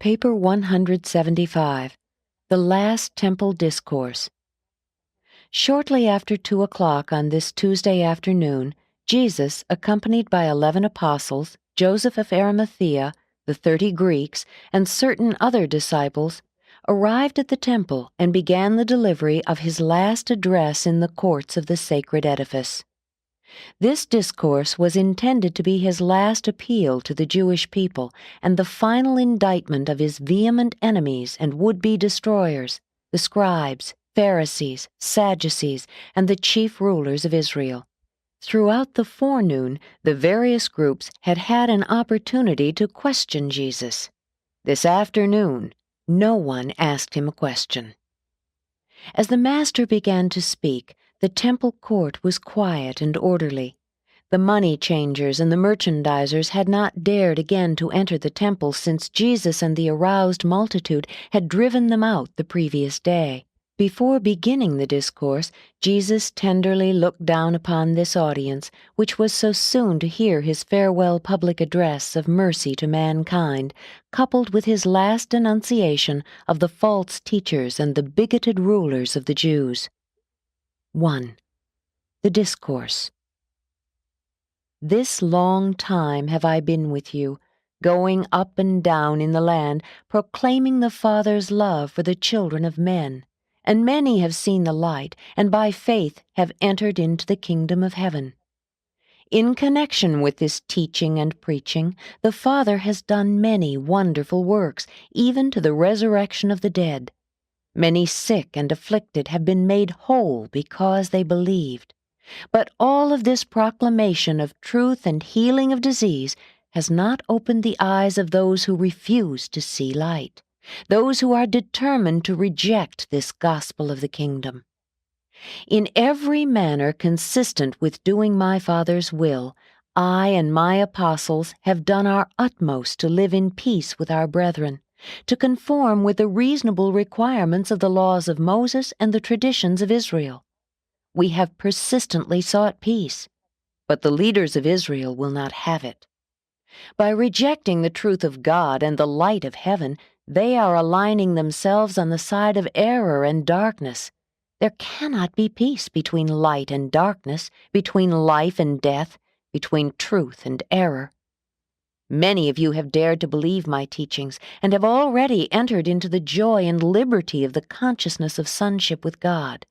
Paper 175, The Last Temple Discourse. Shortly after 2 o'clock on this Tuesday afternoon, Jesus, accompanied by 11 apostles, Joseph of Arimathea, the 30 Greeks, and certain other disciples, arrived at the temple and began the delivery of his last address in the courts of the sacred edifice. This discourse was intended to be his last appeal to the Jewish people and the final indictment of his vehement enemies and would-be destroyers, the scribes, Pharisees, Sadducees, and the chief rulers of Israel. Throughout the forenoon, the various groups had had an opportunity to question Jesus. This afternoon, no one asked him a question. As the Master began to speak, the temple court was quiet and orderly. The money changers and the merchandisers had not dared again to enter the temple since Jesus and the aroused multitude had driven them out the previous day. Before beginning the discourse, Jesus tenderly looked down upon this audience, which was so soon to hear his farewell public address of mercy to mankind, coupled with his last denunciation of the false teachers and the bigoted rulers of the Jews. 1. The Discourse. This long time have I been with you, going up and down in the land, proclaiming the Father's love for the children of men. And many have seen the light, and by faith have entered into the kingdom of heaven. In connection with this teaching and preaching, the Father has done many wonderful works, even to the resurrection of the dead. Many sick and afflicted have been made whole because they believed. But all of this proclamation of truth and healing of disease has not opened the eyes of those who refuse to see light, those who are determined to reject this gospel of the kingdom. In every manner consistent with doing my Father's will, I and my apostles have done our utmost to live in peace with our brethren, to conform with the reasonable requirements of the laws of Moses and the traditions of Israel. We have persistently sought peace, but the leaders of Israel will not have it. By rejecting the truth of God and the light of heaven, they are aligning themselves on the side of error and darkness. There cannot be peace between light and darkness, between life and death, between truth and error. Many of you have dared to believe my teachings and have already entered into the joy and liberty of the consciousness of sonship with God.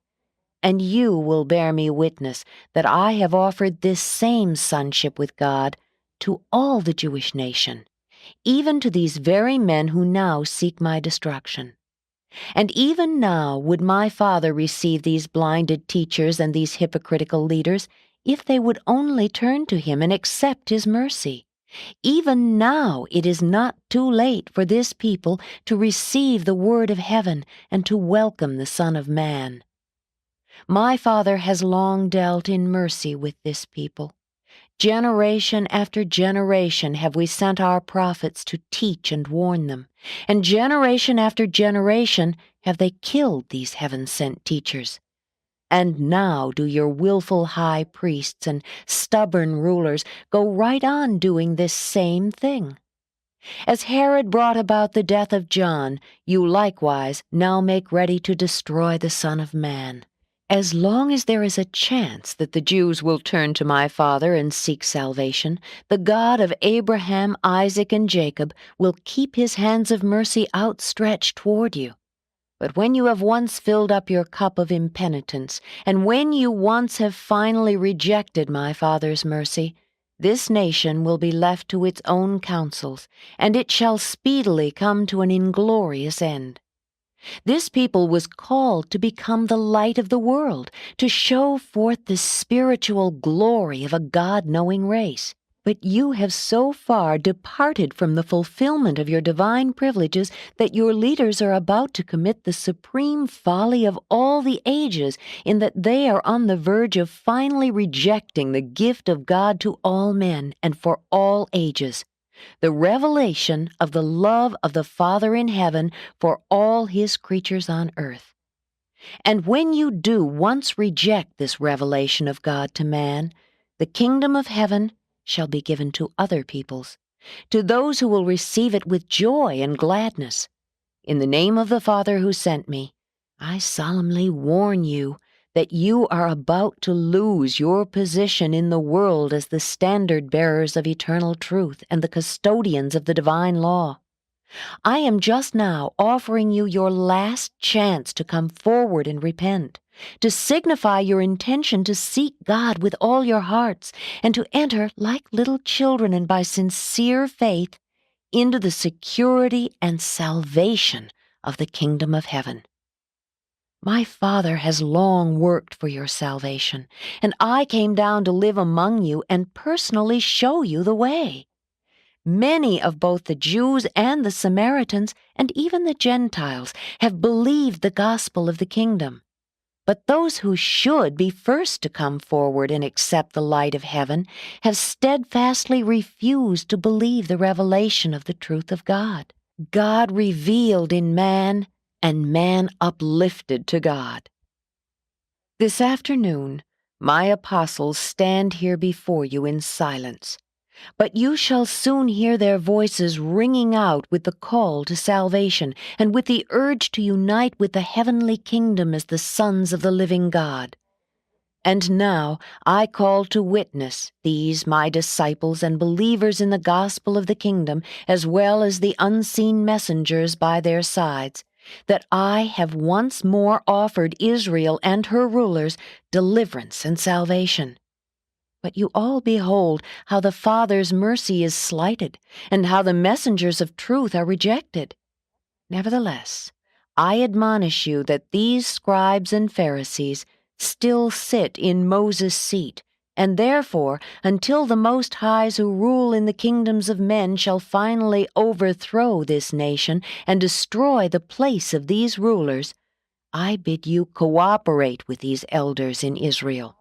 And you will bear me witness that I have offered this same sonship with God to all the Jewish nation, even to these very men who now seek my destruction. And even now would my Father receive these blinded teachers and these hypocritical leaders if they would only turn to him and accept his mercy. Even now it is not too late for this people to receive the word of heaven and to welcome the Son of Man. My Father has long dealt in mercy with this people. Generation after generation have we sent our prophets to teach and warn them, and generation after generation have they killed these heaven-sent teachers. And now do your willful high priests and stubborn rulers go right on doing this same thing. As Herod brought about the death of John, you likewise now make ready to destroy the Son of Man. As long as there is a chance that the Jews will turn to my Father and seek salvation, the God of Abraham, Isaac, and Jacob will keep his hands of mercy outstretched toward you. But when you have once filled up your cup of impenitence, and when you once have finally rejected my Father's mercy, this nation will be left to its own counsels, and it shall speedily come to an inglorious end. This people was called to become the light of the world, to show forth the spiritual glory of a God-knowing race. But you have so far departed from the fulfillment of your divine privileges that your leaders are about to commit the supreme folly of all the ages in that they are on the verge of finally rejecting the gift of God to all men and for all ages, the revelation of the love of the Father in heaven for all his creatures on earth. And when you do once reject this revelation of God to man, the kingdom of heaven shall be given to other peoples, to those who will receive it with joy and gladness. In the name of the Father who sent me, I solemnly warn you that you are about to lose your position in the world as the standard-bearers of eternal truth and the custodians of the divine law. I am just now offering you your last chance to come forward and repent, to signify your intention to seek God with all your hearts, and to enter, like little children and by sincere faith, into the security and salvation of the kingdom of heaven. My Father has long worked for your salvation, and I came down to live among you and personally show you the way. Many of both the Jews and the Samaritans, and even the Gentiles, have believed the gospel of the kingdom. But those who should be first to come forward and accept the light of heaven have steadfastly refused to believe the revelation of the truth of God. God revealed in man, and man uplifted to God. This afternoon, my apostles stand here before you in silence. But you shall soon hear their voices ringing out with the call to salvation and with the urge to unite with the heavenly kingdom as the sons of the living God. And now I call to witness these my disciples and believers in the gospel of the kingdom, as well as the unseen messengers by their sides, that I have once more offered Israel and her rulers deliverance and salvation. But you all behold how the Father's mercy is slighted, and how the messengers of truth are rejected. Nevertheless, I admonish you that these scribes and Pharisees still sit in Moses' seat, and therefore, until the Most Highs who rule in the kingdoms of men shall finally overthrow this nation and destroy the place of these rulers, I bid you cooperate with these elders in Israel.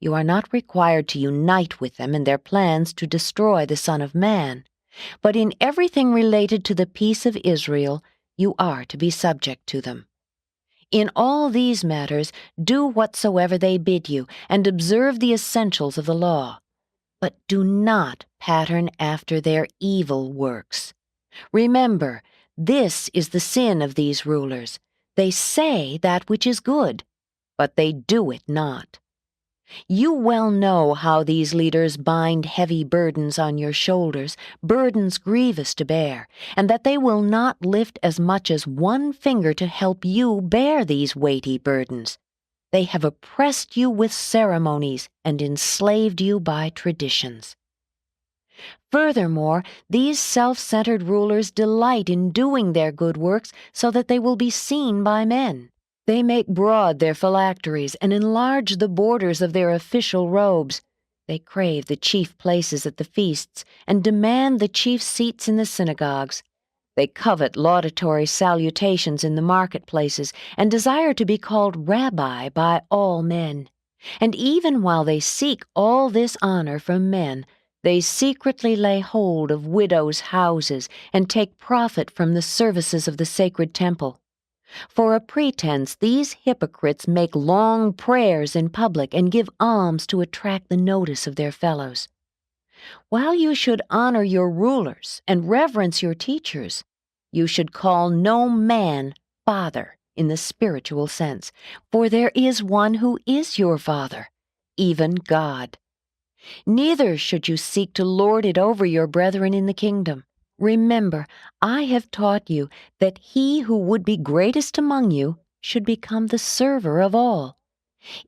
You are not required to unite with them in their plans to destroy the Son of Man, but in everything related to the peace of Israel, you are to be subject to them. In all these matters, do whatsoever they bid you, and observe the essentials of the law. But do not pattern after their evil works. Remember, this is the sin of these rulers. They say that which is good, but they do it not. You well know how these leaders bind heavy burdens on your shoulders, burdens grievous to bear, and that they will not lift as much as one finger to help you bear these weighty burdens. They have oppressed you with ceremonies and enslaved you by traditions. Furthermore, these self-centered rulers delight in doing their good works so that they will be seen by men. They make broad their phylacteries and enlarge the borders of their official robes. They crave the chief places at the feasts and demand the chief seats in the synagogues. They covet laudatory salutations in the marketplaces and desire to be called rabbi by all men. And even while they seek all this honor from men, they secretly lay hold of widows' houses and take profit from the services of the sacred temple. For a pretense, these hypocrites make long prayers in public and give alms to attract the notice of their fellows. While you should honor your rulers and reverence your teachers, you should call no man father in the spiritual sense, for there is one who is your Father, even God. Neither should you seek to lord it over your brethren in the kingdom. Remember, I have taught you that he who would be greatest among you should become the server of all.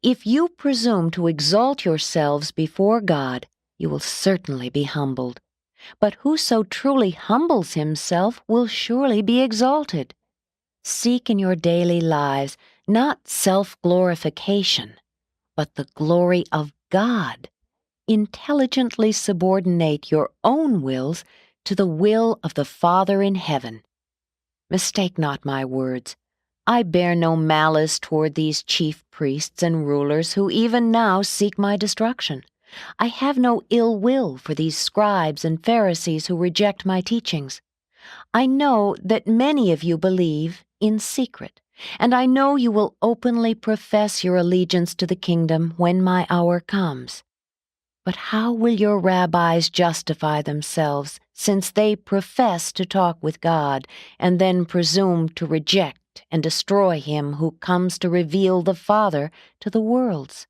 If you presume to exalt yourselves before God, you will certainly be humbled. But whoso truly humbles himself will surely be exalted. Seek in your daily lives not self-glorification, but the glory of God. Intelligently subordinate your own wills to the will of the Father in heaven. Mistake not my words. I bear no malice toward these chief priests and rulers who even now seek my destruction. I have no ill will for these scribes and Pharisees who reject my teachings. I know that many of you believe in secret, and I know you will openly profess your allegiance to the kingdom when my hour comes. But how will your rabbis justify themselves, since they profess to talk with God and then presume to reject and destroy him who comes to reveal the Father to the worlds?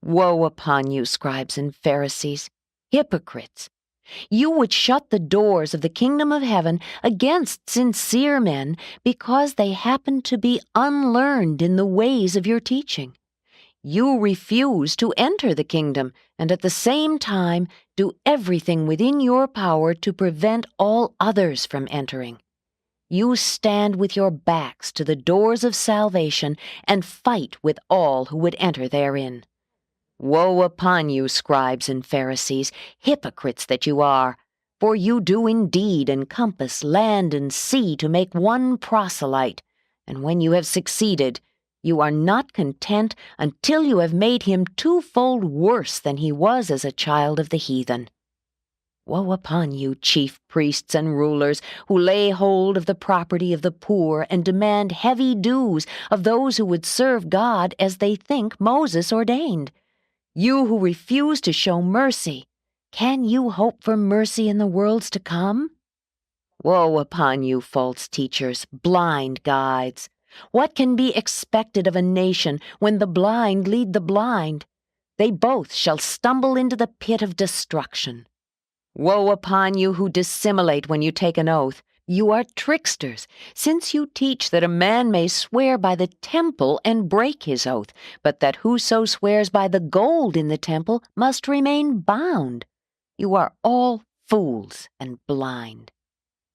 Woe upon you, scribes and Pharisees, hypocrites! You would shut the doors of the kingdom of heaven against sincere men because they happen to be unlearned in the ways of your teaching. You refuse to enter the kingdom and at the same time do everything within your power to prevent all others from entering. You stand with your backs to the doors of salvation and fight with all who would enter therein. Woe upon you, scribes and Pharisees, hypocrites that you are! For you do indeed encompass land and sea to make one proselyte, and when you have succeeded, you are not content until you have made him twofold worse than he was as a child of the heathen. Woe upon you, chief priests and rulers, who lay hold of the property of the poor and demand heavy dues of those who would serve God as they think Moses ordained. You who refuse to show mercy, can you hope for mercy in the worlds to come? Woe upon you, false teachers, blind guides! What can be expected of a nation when the blind lead the blind? They both shall stumble into the pit of destruction. Woe upon you who dissimulate when you take an oath! You are tricksters, since you teach that a man may swear by the temple and break his oath, but that whoso swears by the gold in the temple must remain bound. You are all fools and blind.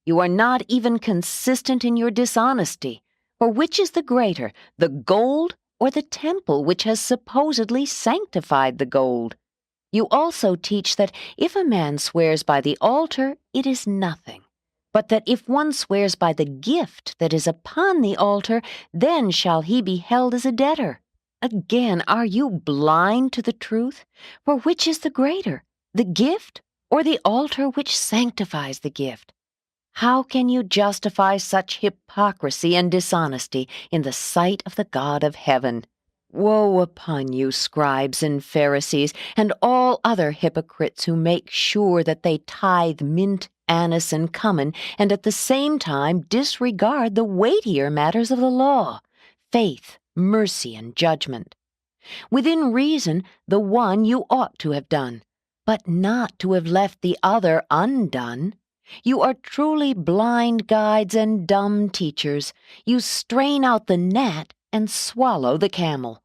You are not even consistent in your dishonesty. For which is the greater, the gold or the temple which has supposedly sanctified the gold? You also teach that if a man swears by the altar, it is nothing, but that if one swears by the gift that is upon the altar, then shall he be held as a debtor. Again, are you blind to the truth? For which is the greater, the gift or the altar which sanctifies the gift? How can you justify such hypocrisy and dishonesty in the sight of the God of heaven? Woe upon you, scribes and Pharisees, and all other hypocrites who make sure that they tithe mint, anise, and cumin, and at the same time disregard the weightier matters of the law, faith, mercy, and judgment. Within reason, the one you ought to have done, but not to have left the other undone. You are truly blind guides and dumb teachers. You strain out the gnat and swallow the camel.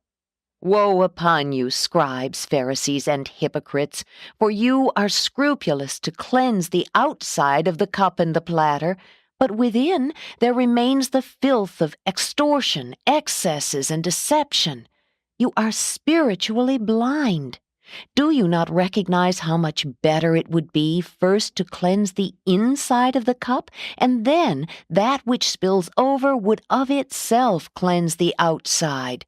Woe upon you, scribes, Pharisees, and hypocrites, for you are scrupulous to cleanse the outside of the cup and the platter, but within there remains the filth of extortion, excesses, and deception. You are spiritually blind. Do you not recognize how much better it would be first to cleanse the inside of the cup, and then that which spills over would of itself cleanse the outside?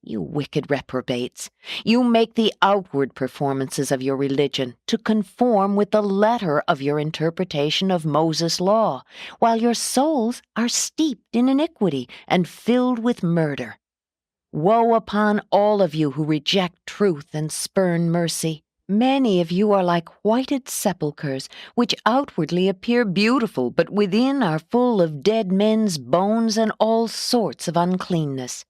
You wicked reprobates, you make the outward performances of your religion to conform with the letter of your interpretation of Moses' law, while your souls are steeped in iniquity and filled with murder. Woe upon all of you who reject truth and spurn mercy. Many of you are like whited sepulchres, which outwardly appear beautiful, but within are full of dead men's bones and all sorts of uncleanness.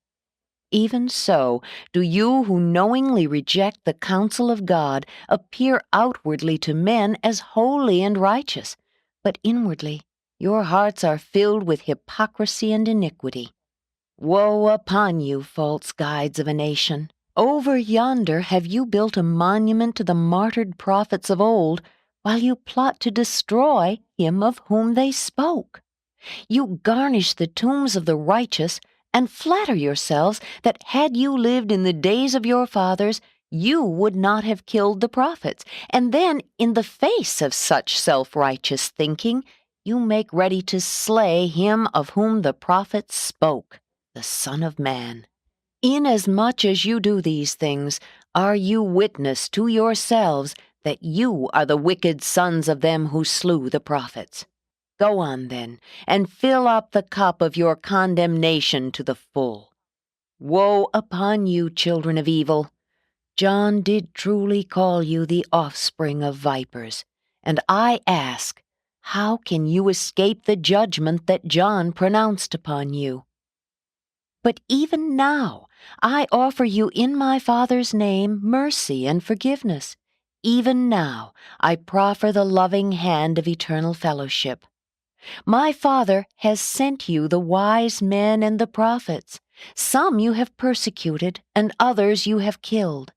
Even so do you who knowingly reject the counsel of God appear outwardly to men as holy and righteous, but inwardly your hearts are filled with hypocrisy and iniquity. Woe upon you, false guides of a nation! Over yonder have you built a monument to the martyred prophets of old, while you plot to destroy him of whom they spoke. You garnish the tombs of the righteous, and flatter yourselves that had you lived in the days of your fathers, you would not have killed the prophets, and then, in the face of such self-righteous thinking, you make ready to slay him of whom the prophets spoke, the Son of Man. Inasmuch as you do these things, are you witness to yourselves that you are the wicked sons of them who slew the prophets? Go on, then, and fill up the cup of your condemnation to the full. Woe upon you, children of evil! John did truly call you the offspring of vipers, and I ask, how can you escape the judgment that John pronounced upon you? But even now I offer you in my Father's name mercy and forgiveness. Even now I proffer the loving hand of eternal fellowship. My Father has sent you the wise men and the prophets. Some you have persecuted, and others you have killed.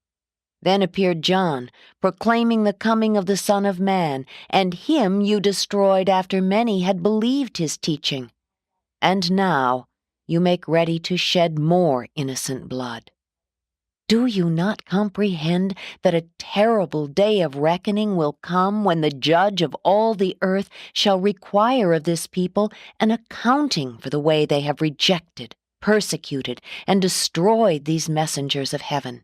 Then appeared John, proclaiming the coming of the Son of Man, and him you destroyed after many had believed his teaching. And now you make ready to shed more innocent blood. Do you not comprehend that a terrible day of reckoning will come when the Judge of all the earth shall require of this people an accounting for the way they have rejected, persecuted, and destroyed these messengers of heaven?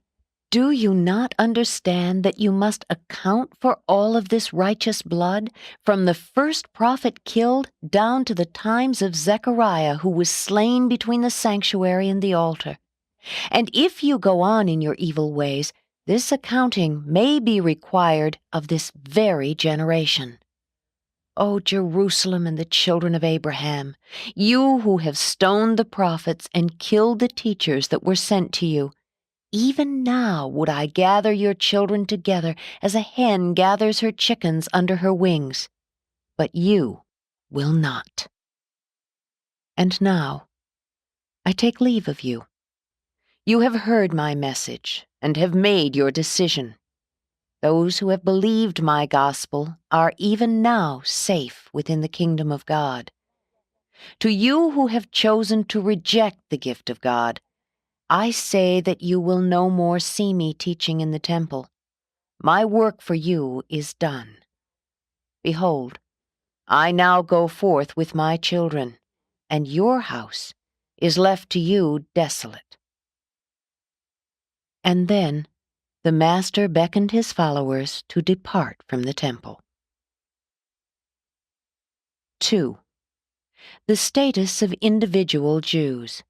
Do you not understand that you must account for all of this righteous blood, from the first prophet killed down to the times of Zechariah, who was slain between the sanctuary and the altar? And if you go on in your evil ways, this accounting may be required of this very generation. O Jerusalem and the children of Abraham, you who have stoned the prophets and killed the teachers that were sent to you, even now would I gather your children together as a hen gathers her chickens under her wings. But you will not. And now I take leave of you. You have heard my message and have made your decision. Those who have believed my gospel are even now safe within the kingdom of God. To you who have chosen to reject the gift of God, I say that you will no more see me teaching in the temple. My work for you is done. Behold, I now go forth with my children, and your house is left to you desolate. And then the Master beckoned his followers to depart from the temple. 2. The status of individual Jews.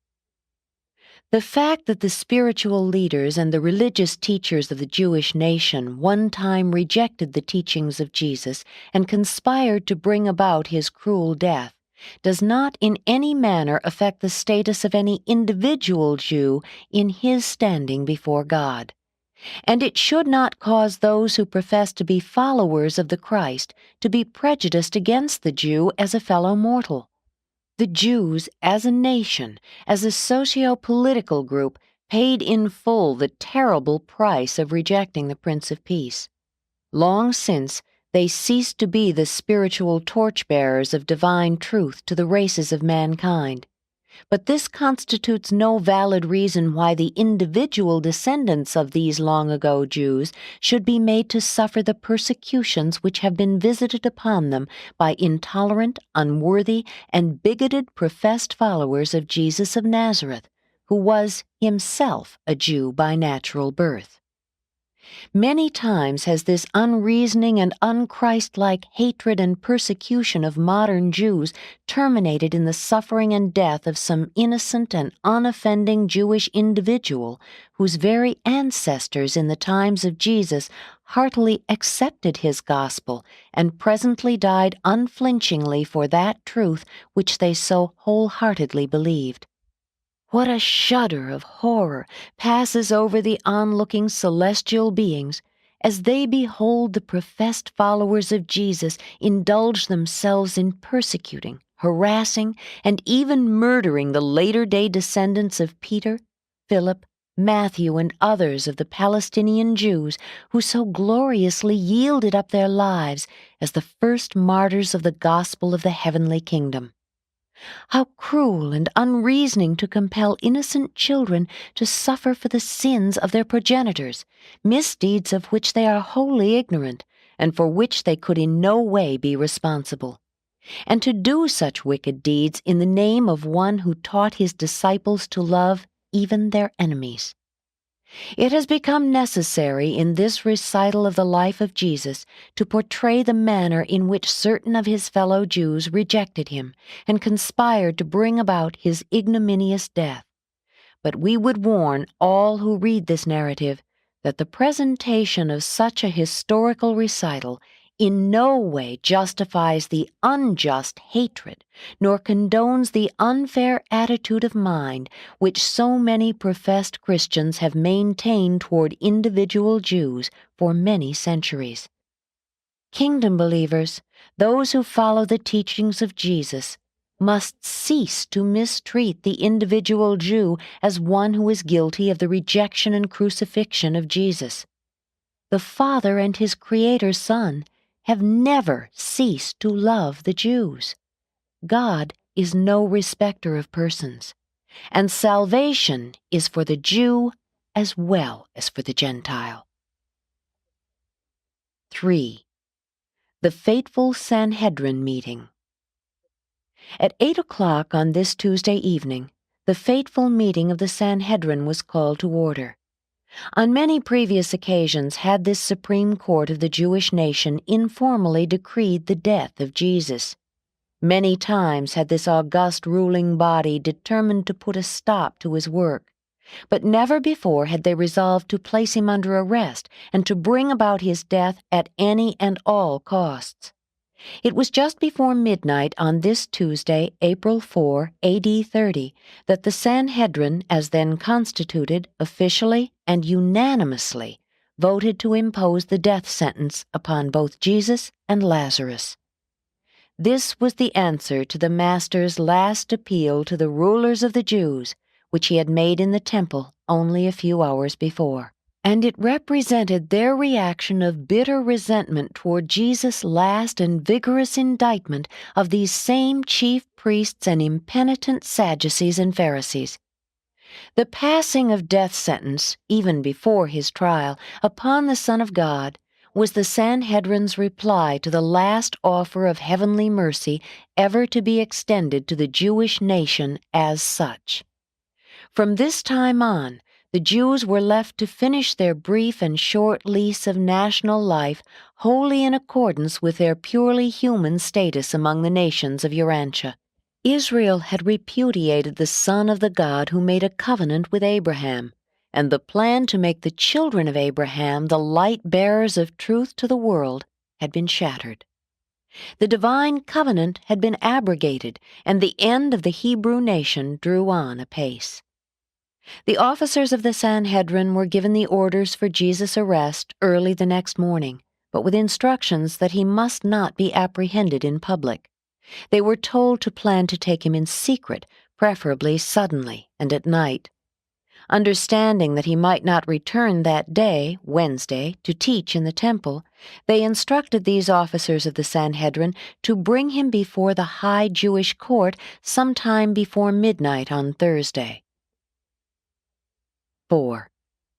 The fact that the spiritual leaders and the religious teachers of the Jewish nation one time rejected the teachings of Jesus and conspired to bring about his cruel death does not in any manner affect the status of any individual Jew in his standing before God. And it should not cause those who profess to be followers of the Christ to be prejudiced against the Jew as a fellow mortal. The Jews, as a nation, as a socio-political group, paid in full the terrible price of rejecting the Prince of Peace. Long since, they ceased to be the spiritual torchbearers of divine truth to the races of mankind. But this constitutes no valid reason why the individual descendants of these long-ago Jews should be made to suffer the persecutions which have been visited upon them by intolerant, unworthy, and bigoted professed followers of Jesus of Nazareth, who was himself a Jew by natural birth. Many times has this unreasoning and unchristlike hatred and persecution of modern Jews terminated in the suffering and death of some innocent and unoffending Jewish individual whose very ancestors in the times of Jesus heartily accepted his gospel and presently died unflinchingly for that truth which they so wholeheartedly believed. What a shudder of horror passes over the onlooking celestial beings as they behold the professed followers of Jesus indulge themselves in persecuting, harassing, and even murdering the later-day descendants of Peter, Philip, Matthew, and others of the Palestinian Jews who so gloriously yielded up their lives as the first martyrs of the gospel of the heavenly kingdom. How cruel and unreasoning to compel innocent children to suffer for the sins of their progenitors, misdeeds of which they are wholly ignorant, and for which they could in no way be responsible. And to do such wicked deeds in the name of one who taught his disciples to love even their enemies. It has become necessary in this recital of the life of Jesus to portray the manner in which certain of his fellow Jews rejected him and conspired to bring about his ignominious death. But we would warn all who read this narrative that the presentation of such a historical recital in no way justifies the unjust hatred, nor condones the unfair attitude of mind which so many professed Christians have maintained toward individual Jews for many centuries. Kingdom believers, those who follow the teachings of Jesus, must cease to mistreat the individual Jew as one who is guilty of the rejection and crucifixion of Jesus. The Father and His Creator's Son have never ceased to love the Jews. God is no respecter of persons, and salvation is for the Jew as well as for the Gentile. 3. The fateful Sanhedrin meeting. At 8 o'clock on this Tuesday evening, the fateful meeting of the Sanhedrin was called to order. On many previous occasions had this Supreme Court of the Jewish nation informally decreed the death of Jesus. Many times had this august ruling body determined to put a stop to his work, but never before had they resolved to place him under arrest and to bring about his death at any and all costs. It was just before midnight on this Tuesday, April 4, A.D. 30, that the Sanhedrin, as then constituted, officially and unanimously voted to impose the death sentence upon both Jesus and Lazarus. This was the answer to the Master's last appeal to the rulers of the Jews, which he had made in the temple only a few hours before. And it represented their reaction of bitter resentment toward Jesus' last and vigorous indictment of these same chief priests and impenitent Sadducees and Pharisees. The passing of death sentence, even before his trial, upon the Son of God was the Sanhedrin's reply to the last offer of heavenly mercy ever to be extended to the Jewish nation as such. From this time on, the Jews were left to finish their brief and short lease of national life wholly in accordance with their purely human status among the nations of Urantia. Israel had repudiated the Son of the God who made a covenant with Abraham, and the plan to make the children of Abraham the light-bearers of truth to the world had been shattered. The divine covenant had been abrogated, and the end of the Hebrew nation drew on apace. The officers of the Sanhedrin were given the orders for Jesus' arrest early the next morning, but with instructions that he must not be apprehended in public. They were told to plan to take him in secret, preferably suddenly and at night. Understanding that he might not return that day, Wednesday, to teach in the temple, they instructed these officers of the Sanhedrin to bring him before the high Jewish court sometime before midnight on Thursday. 4.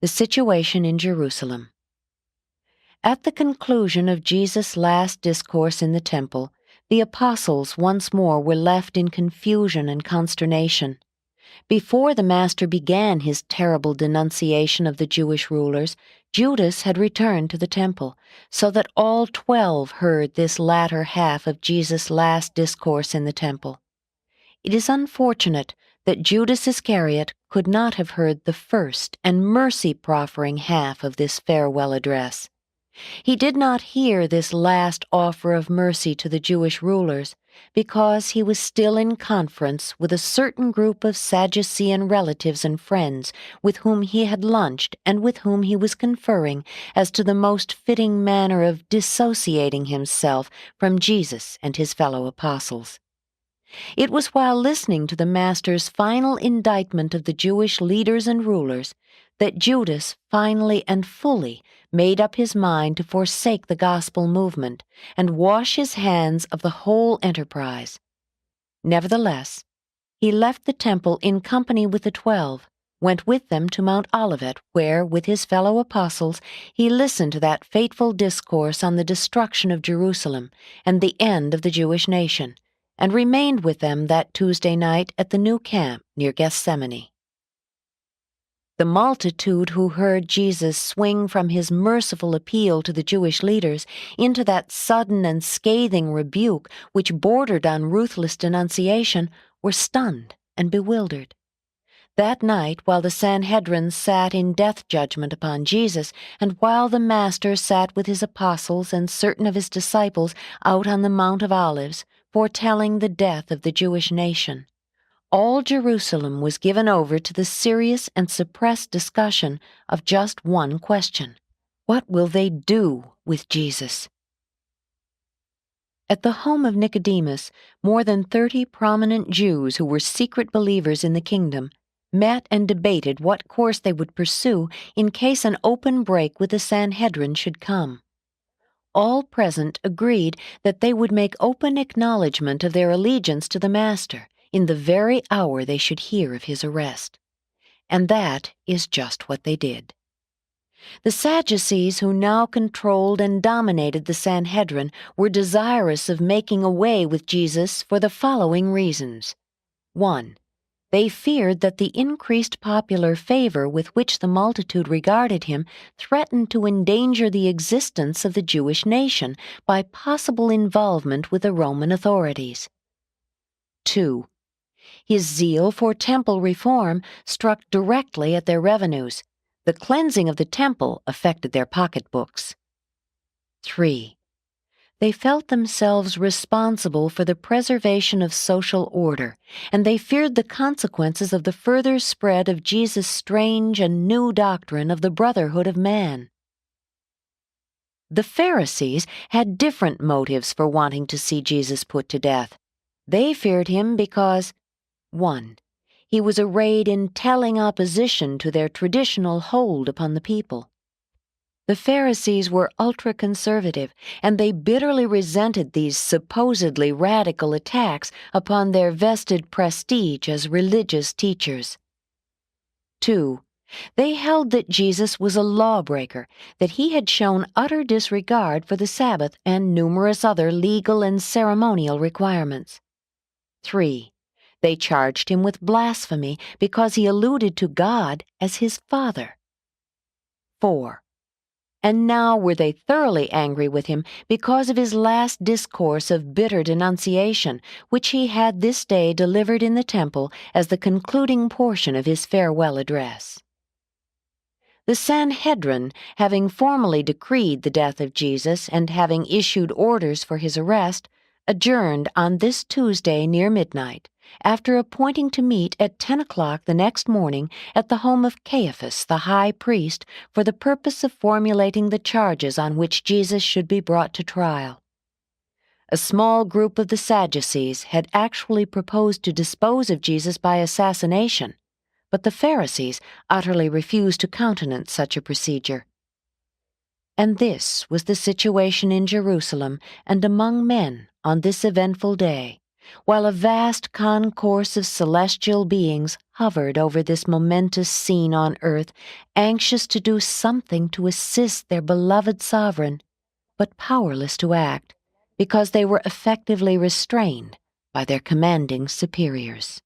The situation in Jerusalem. At the conclusion of Jesus' last discourse in the temple, the apostles once more were left in confusion and consternation. Before the Master began his terrible denunciation of the Jewish rulers, Judas had returned to the temple, so that all 12 heard this latter half of Jesus' last discourse in the temple. It is unfortunate that Judas Iscariot could not have heard the first and mercy-proffering half of this farewell address. He did not hear this last offer of mercy to the Jewish rulers because he was still in conference with a certain group of Sadducean relatives and friends with whom he had lunched and with whom he was conferring as to the most fitting manner of dissociating himself from Jesus and his fellow apostles. It was while listening to the Master's final indictment of the Jewish leaders and rulers that Judas finally and fully made up his mind to forsake the gospel movement and wash his hands of the whole enterprise. Nevertheless, he left the temple in company with the 12, went with them to Mount Olivet, where, with his fellow apostles, he listened to that fateful discourse on the destruction of Jerusalem and the end of the Jewish nation, and remained with them that Tuesday night at the new camp near Gethsemane. The multitude who heard Jesus swing from his merciful appeal to the Jewish leaders into that sudden and scathing rebuke which bordered on ruthless denunciation were stunned and bewildered. That night, while the Sanhedrin sat in death judgment upon Jesus, and while the Master sat with his apostles and certain of his disciples out on the Mount of Olives, foretelling the death of the Jewish nation, all Jerusalem was given over to the serious and suppressed discussion of just one question: what will they do with Jesus? At the home of Nicodemus, more than 30 prominent Jews who were secret believers in the kingdom met and debated what course they would pursue in case an open break with the Sanhedrin should come. All present agreed that they would make open acknowledgment of their allegiance to the Master in the very hour they should hear of his arrest. And that is just what they did. The Sadducees, who now controlled and dominated the Sanhedrin, were desirous of making away with Jesus for the following reasons. 1. They feared that the increased popular favor with which the multitude regarded him threatened to endanger the existence of the Jewish nation by possible involvement with the Roman authorities. 2. His zeal for temple reform struck directly at their revenues. The cleansing of the temple affected their pocketbooks. 3. They felt themselves responsible for the preservation of social order, and they feared the consequences of the further spread of Jesus' strange and new doctrine of the brotherhood of man. The Pharisees had different motives for wanting to see Jesus put to death. They feared him because, 1. He was arrayed in telling opposition to their traditional hold upon the people. The Pharisees were ultra-conservative, and they bitterly resented these supposedly radical attacks upon their vested prestige as religious teachers. 2. They held that Jesus was a lawbreaker, that he had shown utter disregard for the Sabbath and numerous other legal and ceremonial requirements. 3. They charged him with blasphemy because he alluded to God as his Father. 4. And now were they thoroughly angry with him because of his last discourse of bitter denunciation, which he had this day delivered in the temple as the concluding portion of his farewell address. The Sanhedrin, having formally decreed the death of Jesus and having issued orders for his arrest, adjourned on this Tuesday near midnight, after appointing to meet at 10 o'clock the next morning at the home of Caiaphas, the high priest, for the purpose of formulating the charges on which Jesus should be brought to trial. A small group of the Sadducees had actually proposed to dispose of Jesus by assassination, but the Pharisees utterly refused to countenance such a procedure. And this was the situation in Jerusalem and among men on this eventful day, while a vast concourse of celestial beings hovered over this momentous scene on earth, anxious to do something to assist their beloved sovereign, but powerless to act, because they were effectively restrained by their commanding superiors.